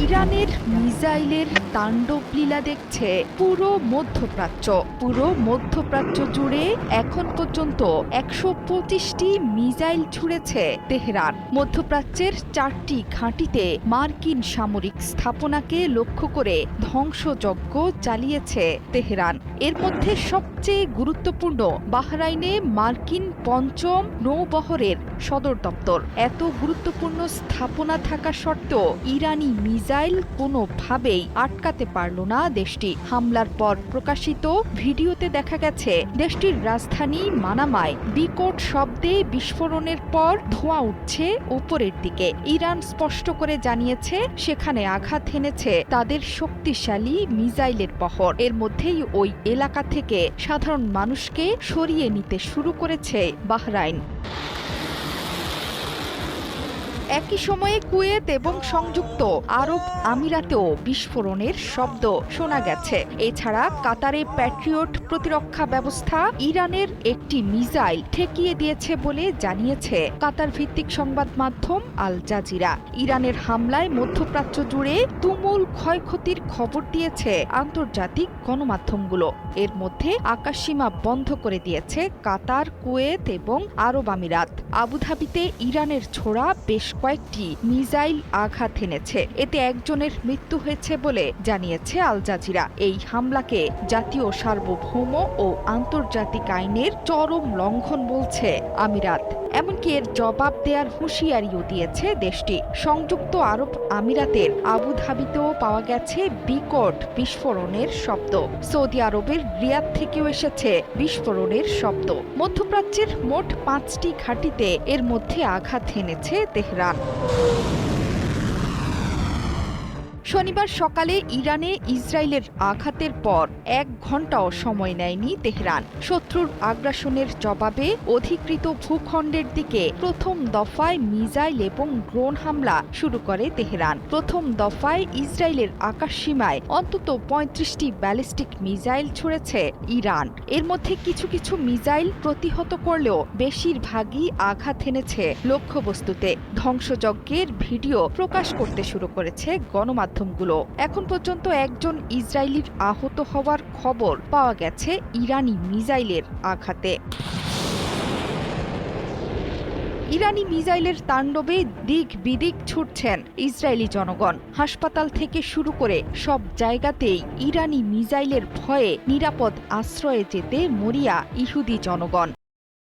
ইরানের মিসাইলের তাণ্ডব লীলা দেখছে পুরো মধ্যপ্রাচ্য জুড়ে এখন পর্যন্ত ১২৫টি মিসাইল ছুড়েছে তেহরান। মধ্যপ্রাচ্যের ৪টি ঘাঁটিতে মার্কিন সামরিক স্থাপনাকে লক্ষ্য করে ধ্বংসযজ্ঞ চালিয়েছে তেহরান। এর মধ্যে সবচেয়ে গুরুত্বপূর্ণ বাহরাইনে মার্কিন পঞ্চম নৌবহরের সদর দপ্তর। এত গুরুত্বপূর্ণ স্থাপনা থাকা সত্ত্বেও ইরানি মিসাইল কোনোভাবেই আটকাতে পারল না দেশটি। হামলার পর প্রকাশিত ভিডিওতে দেখা গেছে দেশটির রাজধানী মানামায় বিকট শব্দে বিস্ফোরণের পর ধোঁয়া উঠছে উপরের দিকে। ইরান স্পষ্ট করে জানিয়েছে সেখানে আঘাত হেনেছে তাদের শক্তিশালী মিসাইলের বহর। এর মধ্যেই ওই এলাকা থেকে সাধারণ মানুষকে সরিয়ে নিতে শুরু করেছে বাহরাইন। একই সময়ে কুয়েত এবং সংযুক্ত আরব আমিরাতেও বিস্ফোরণের শব্দ শোনা গেছে। এছাড়া কাতারে প্যাট্রিয়ট প্রতিরক্ষা ব্যবস্থা ইরানের একটি মিসাইল ঠেকিয়ে দিয়েছে বলে জানিয়েছে কাতার ভিত্তিক সংবাদ মাধ্যম আল জাজিরা। ইরানের হামলায় মধ্যপ্রাচ্য জুড়ে তুমুল ক্ষয়ক্ষতির খবর দিয়েছে আন্তর্জাতিক গণমাধ্যমগুলো। এর মধ্যে আকাশসীমা বন্ধ করে দিয়েছে কাতার, কুয়েত এবং আরব আমিরাত। আবুধাবিতে ইরানের ছোড়া বেশ কয়েকটি মিসাইল আঘাত এনেছে। এতে একজনের মৃত্যু হয়েছে বলে জানিয়েছে আল জাজিরা। এই হামলাকে জাতীয় সার্বভৌম ও আন্তর্জাতিক আইনের চরম লঙ্ঘন বলছে আমিরাত। এমনকি এর জবাব দেওয়ার হুঁশিয়ারিও দিয়েছে দেশটি। সংযুক্ত আরব আমিরাতের আবুধাবিতেও পাওয়া গেছে বিকট বিস্ফোরণের শব্দ। সৌদি আরবের রিয়াদ থেকেও এসেছে বিস্ফোরণের শব্দ। মধ্যপ্রাচ্যের মোট 5টি ঘাঁটিতে এর মধ্যে আঘাত হেনেছে তেহরান। শনিবার সকালে ইরানে ইসরায়েলের আঘাতের পর 1 ঘণ্টাও সময় নেয়নি তেহরান। শত্রুর আগ্রাসনের জবাবে অধিকৃত ভূখণ্ডের দিকে প্রথম দফায় মিসাইল এবং ড্রোন হামলা শুরু করে তেহরান। প্রথম দফায় ইসরায়েলের আকাশসীমায় অন্তত 35টি ব্যালিস্টিক মিসাইল ছুড়েছে ইরান। এর মধ্যে কিছু কিছু মিসাইল প্রতিহত করলেও বেশিরভাগই আঘাত হেনেছে লক্ষ্যবস্তুতে। ধ্বংসযজ্ঞের ভিডিও প্রকাশ করতে শুরু করেছে গণমাধ্যম। এখন পর্যন্ত একজন ইসরায়েলির আহত হওয়ার খবর পাওয়া গেছে ইরানি মিসাইলের আঘাতে। ইরানি মিসাইলের তাণ্ডবে দিক বিদিক ছুটছেন ইসরায়েলি জনগণ। হাসপাতাল থেকে শুরু করে সব জায়গাতেই ইরানি মিসাইলের ভয়ে নিরাপদ আশ্রয়ে যেতে মরিয়া ইহুদি জনগণ।